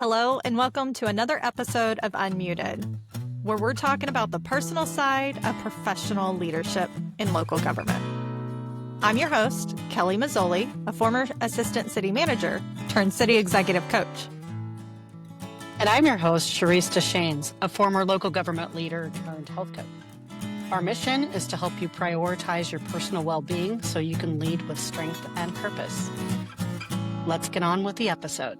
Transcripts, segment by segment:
Hello, and welcome to another episode of Unmuted, where we're talking about the personal side of professional leadership in local government. I'm your host, Kellye Mazzoli, a former assistant city manager turned city executive coach. And I'm your host, Charisse Deschaines, a former local government leader turned health coach. Our mission is to help you prioritize your personal well-being so you can lead with strength and purpose. Let's get on with the episode.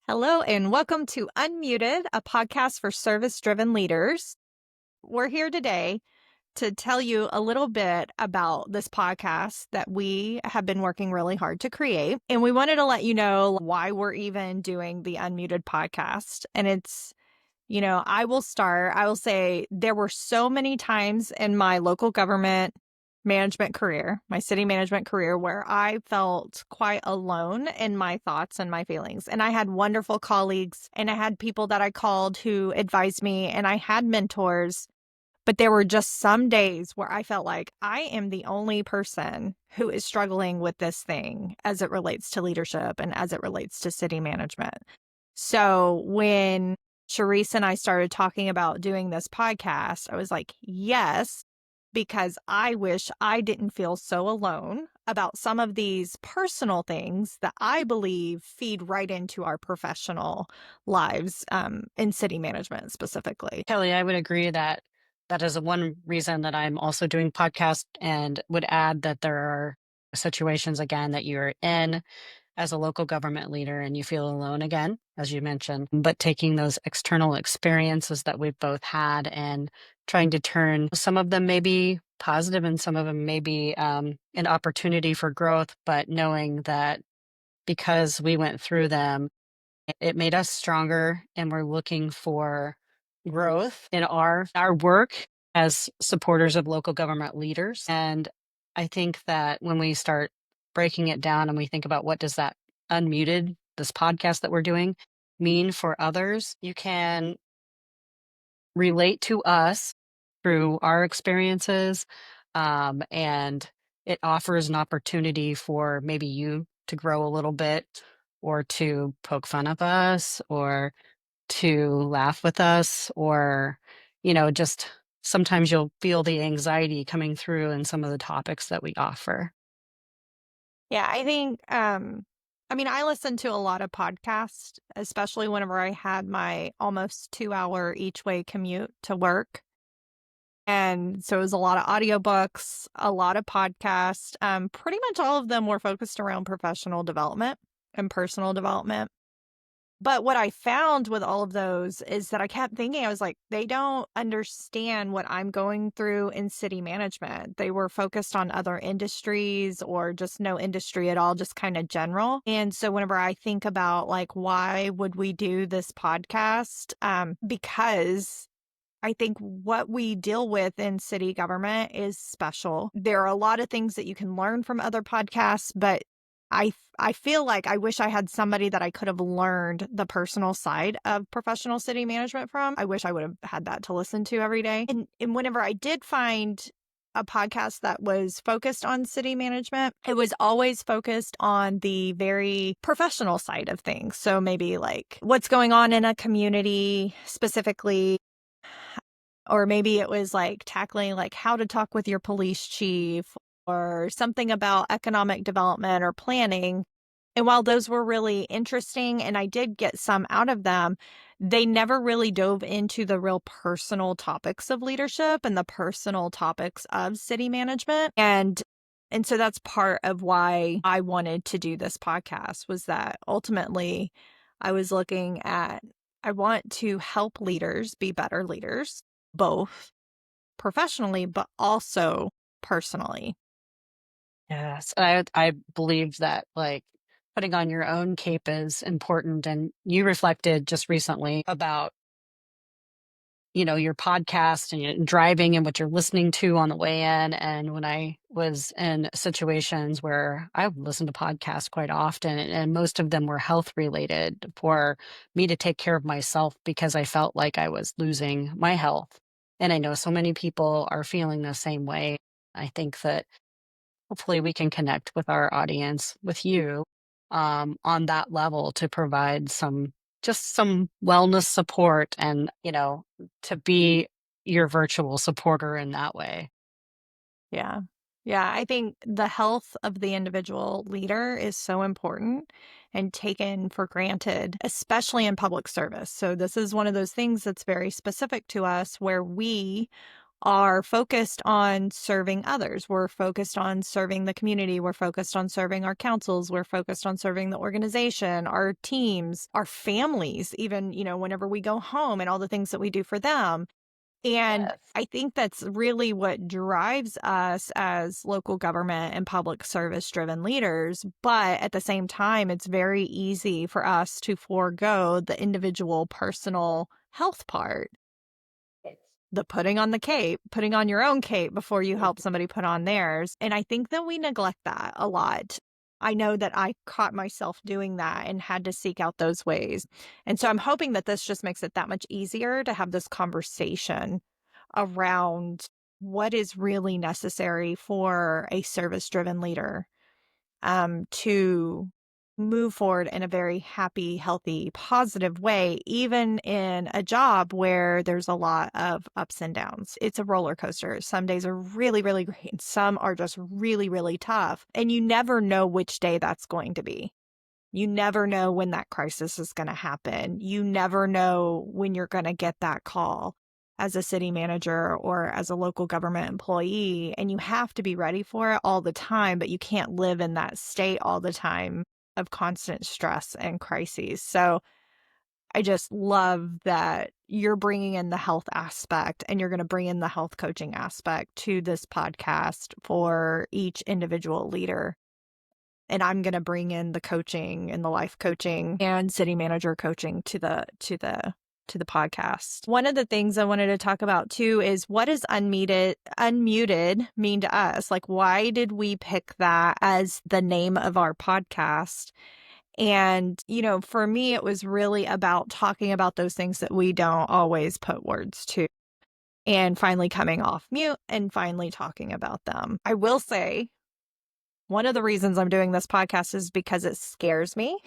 Hello, and welcome to Unmuted, a podcast for service-driven leaders. We're here today to tell you a little bit about this podcast that we have been working really hard to create. And we wanted to let you know why we're even doing the Unmuted podcast. And it's, I will say there were so many times in my local government management career, my city management career, where I felt quite alone in my thoughts and my feelings. And I had wonderful colleagues and I had people that I called who advised me and I had mentors. But there were just some days where I felt like I am the only person who is struggling with this thing as it relates to leadership and as it relates to city management. So when Charisse and I started talking about doing this podcast, I was like, yes, because I wish I didn't feel so alone about some of these personal things that I believe feed right into our professional lives in city management specifically. Kellye, I would agree that is one reason that I'm also doing podcast, and would add that there are situations, again, that you're in as a local government leader and you feel alone again, as you mentioned, but taking those external experiences that we've both had and trying to turn some of them maybe positive and some of them maybe an opportunity for growth, but knowing that because we went through them, it made us stronger, and we're looking for growth in our work as supporters of local government leaders. And I think that when we start breaking it down and we think about what does that Unmuted, this podcast that we're doing, mean for others, you can relate to us through our experiences, and it offers an opportunity for maybe you to grow a little bit, or to poke fun of us, or to laugh with us, or just sometimes you'll feel the anxiety coming through in some of the topics that we offer. Yeah, I think, I listen to a lot of podcasts, especially whenever I had my almost 2-hour each way commute to work. And so it was a lot of audiobooks, a lot of podcasts. Pretty much all of them were focused around professional development and personal development. But what I found with all of those is that I kept thinking, I was like, they don't understand what I'm going through in city management. They were focused on other industries or just no industry at all, just kind of general. And so whenever I think about like, why would we do this podcast? Because I think what we deal with in city government is special. There are a lot of things that you can learn from other podcasts, but I feel like I wish I had somebody that I could have learned the personal side of professional city management from. I wish I would have had that to listen to every day. And whenever I did find a podcast that was focused on city management, it was always focused on the very professional side of things. So maybe like what's going on in a community specifically, or maybe it was like tackling like how to talk with your police chief or something about economic development or planning. And while those were really interesting and I did get some out of them, they never really dove into the real personal topics of leadership and the personal topics of city management. And so that's part of why I wanted to do this podcast, was that ultimately I was looking at, I want to help leaders be better leaders, both professionally, but also personally. Yes, I believe that, like, putting on your own cape is important. And you reflected just recently about your podcast and your driving and what you're listening to on the way in. And when I was in situations where I would listen to podcasts quite often, and most of them were health related for me to take care of myself because I felt like I was losing my health. And I know so many people are feeling the same way. I think that hopefully we can connect with our audience, with you, on that level to provide some wellness support and, to be your virtual supporter in that way. Yeah. Yeah, I think the health of the individual leader is so important and taken for granted, especially in public service. So, this is one of those things that's very specific to us where we are focused on serving others. We're focused on serving the community. We're focused on serving our councils. We're focused on serving the organization, our teams, our families, even, whenever we go home and all the things that we do for them. And Yes. I think that's really what drives us as local government and public service driven leaders. But at the same time, it's very easy for us to forego the individual personal health part, the putting on the cape, putting on your own cape before you help somebody put on theirs. And I think that we neglect that a lot. I know that I caught myself doing that and had to seek out those ways. And so I'm hoping that this just makes it that much easier to have this conversation around what is really necessary for a service driven leader to move forward in a very happy, healthy, positive way, even in a job where there's a lot of ups and downs. It's a roller coaster. Some days are really, really great, and some are just really, really tough. And you never know which day that's going to be. You never know when that crisis is going to happen. You never know when you're going to get that call as a city manager or as a local government employee. And you have to be ready for it all the time, but you can't live in that state all the time of constant stress and crises. So I just love that you're bringing in the health aspect and you're going to bring in the health coaching aspect to this podcast for each individual leader, and I'm going to bring in the coaching and the life coaching and city manager coaching to the podcast. One of the things I wanted to talk about too is what does unmuted mean to us? Like, why did we pick that as the name of our podcast? And, for me, it was really about talking about those things that we don't always put words to and finally coming off mute and finally talking about them. I will say one of the reasons I'm doing this podcast is because it scares me.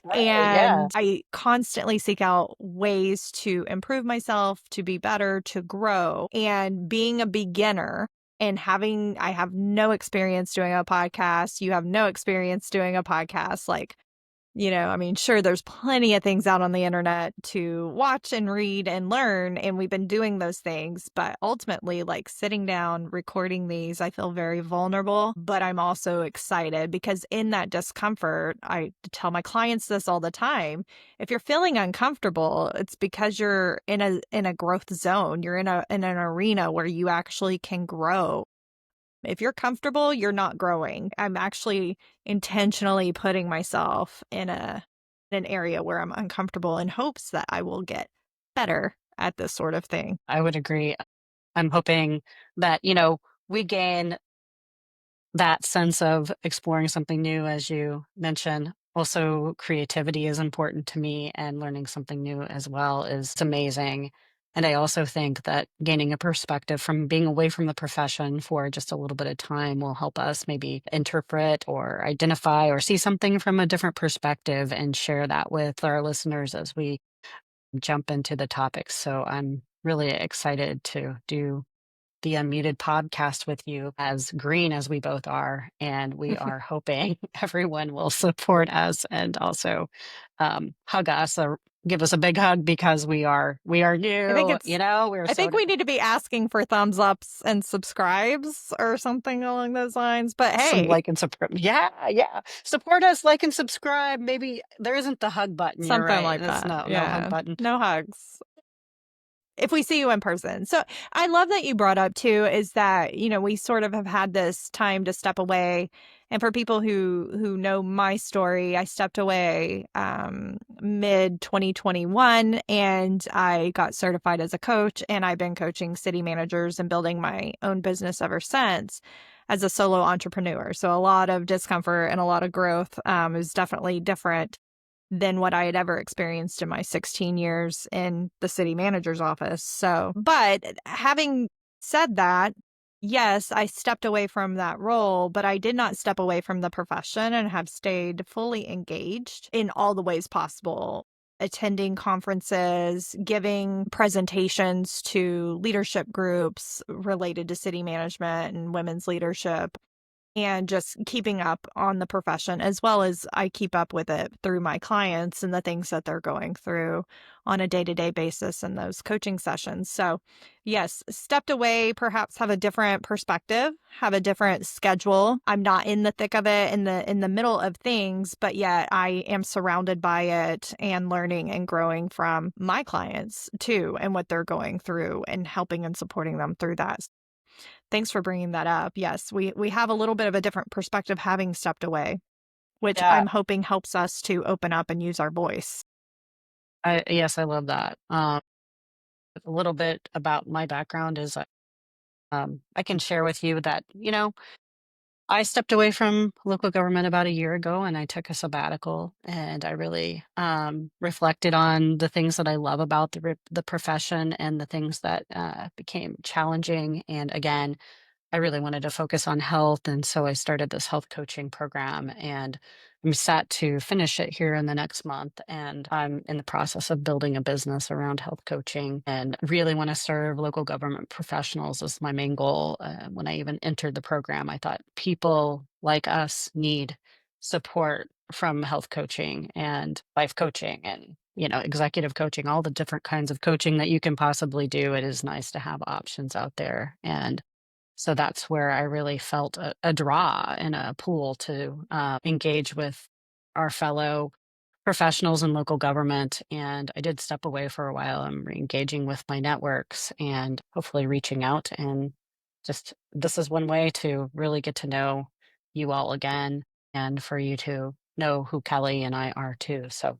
Right. Yeah. And I constantly seek out ways to improve myself, to be better, to grow. And being a beginner and I have no experience doing a podcast, you have no experience doing a podcast. Like, I mean, sure, there's plenty of things out on the internet to watch and read and learn, and we've been doing those things. But ultimately, like sitting down, recording these, I feel very vulnerable, but I'm also excited because in that discomfort, I tell my clients this all the time. If you're feeling uncomfortable, it's because you're in a growth zone. You're in an arena where you actually can grow. If you're comfortable, you're not growing. I'm actually intentionally putting myself in an area where I'm uncomfortable in hopes that I will get better at this sort of thing. I would agree. I'm hoping that, we gain that sense of exploring something new, as you mentioned. Also, creativity is important to me, and learning something new as well is amazing. And I also think that gaining a perspective from being away from the profession for just a little bit of time will help us maybe interpret or identify or see something from a different perspective and share that with our listeners as we jump into the topics. So I'm really excited to do the Unmuted podcast with you, as green as we both are. And we are hoping everyone will support us and also hug us or give us a big hug because we are I think new, it's we're I so think we need to be asking for thumbs ups and subscribes or something along those lines. But some hey, like and subscribe. Yeah, yeah. Support us, like and subscribe. Maybe there isn't the hug button. You're something right. like That's that. no hug Yeah. button. No hugs if we see you in person. So I love that you brought up too is that, we sort of have had this time to step away. And for people who know my story, I stepped away mid 2021 and I got certified as a coach, and I've been coaching city managers and building my own business ever since as a solo entrepreneur. So a lot of discomfort and a lot of growth is definitely different than what I had ever experienced in my 16 years in the city manager's office. So, but having said that, yes, I stepped away from that role, but I did not step away from the profession and have stayed fully engaged in all the ways possible. Attending conferences, giving presentations to leadership groups related to city management and women's leadership, and just keeping up on the profession as well as I keep up with it through my clients and the things that they're going through on a day-to-day basis in those coaching sessions. So, yes, stepped away, perhaps have a different perspective, have a different schedule. I'm not in the thick of it in the middle of things, but yet I am surrounded by it and learning and growing from my clients too and what they're going through and helping and supporting them through that. Thanks for bringing that up. Yes, we have a little bit of a different perspective having stepped away, which Yeah, I'm hoping helps us to open up and use our voice. yes, I love that. A little bit about my background is I can share with you that, I stepped away from local government about a year ago and I took a sabbatical and I really reflected on the things that I love about the profession and the things that became challenging. And again, I really wanted to focus on health, and so I started this health coaching program, and I'm set to finish it here in the next month. And I'm in the process of building a business around health coaching, and really want to serve local government professionals as my main goal. When I even entered the program, I thought people like us need support from health coaching and life coaching and executive coaching, all the different kinds of coaching that you can possibly do. It is nice to have options out there, and so that's where I really felt a draw and a pull to engage with our fellow professionals in local government. And I did step away for a while. I'm re-engaging with my networks and hopefully reaching out. And just this is one way to really get to know you all again and for you to know who Kelly and I are too. So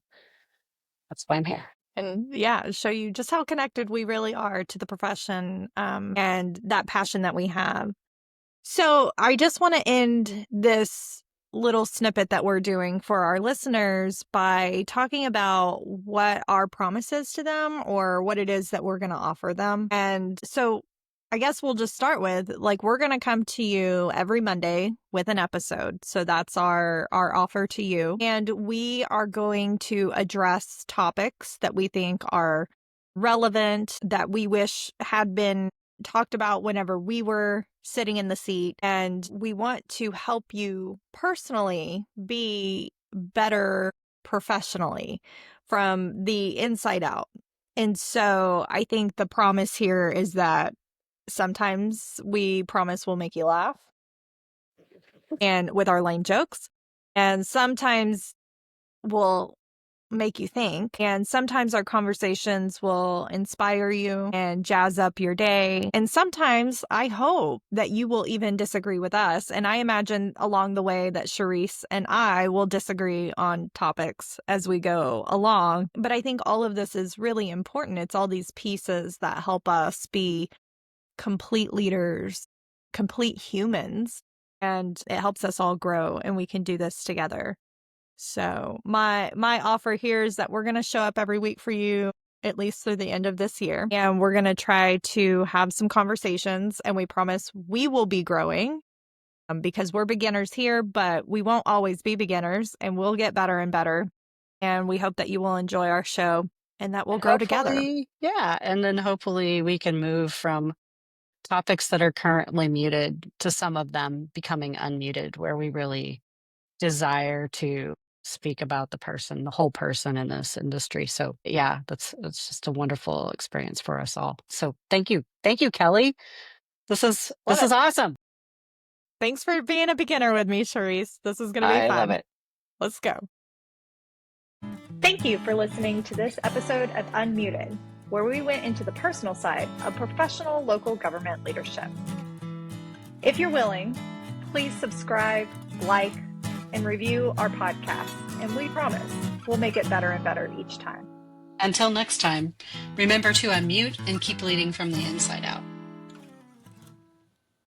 that's why I'm here. And yeah, show you just how connected we really are to the profession and that passion that we have. So I just want to end this little snippet that we're doing for our listeners by talking about what our promise is to them or what it is that we're going to offer them. And so I guess we'll just start with like we're going to come to you every Monday with an episode. So that's our offer to you. And we are going to address topics that we think are relevant that we wish had been talked about whenever we were sitting in the seat. And we want to help you personally be better professionally from the inside out. And so I think the promise here is that sometimes we promise we'll make you laugh and with our lame jokes. And sometimes we'll make you think. And sometimes our conversations will inspire you and jazz up your day. And sometimes I hope that you will even disagree with us. And I imagine along the way that Charisse and I will disagree on topics as we go along. But I think all of this is really important. It's all these pieces that help us be complete leaders, complete humans, and it helps us all grow and we can do this together. So my offer here is that we're going to show up every week for you at least through the end of this year. And we're going to try to have some conversations and we promise we will be growing because we're beginners here, but we won't always be beginners and we'll get better and better. And we hope that you will enjoy our show and that we'll And grow together. hopefully, yeah. And then hopefully we can move from topics that are currently muted to some of them becoming unmuted, where we really desire to speak about the whole person in this industry. So yeah, that's just a wonderful experience for us all. So thank you, Kelly. This is Love this it. is awesome. Thanks for being a beginner with me, Charisse. This is going to be I love fun. it. Let's go. Thank you for listening to this episode of Unmuted, where we went into the personal side of professional local government leadership. If you're willing, please subscribe, like, and review our podcast, and we promise we'll make it better and better each time. Until next time, remember to unmute and keep leading from the inside out.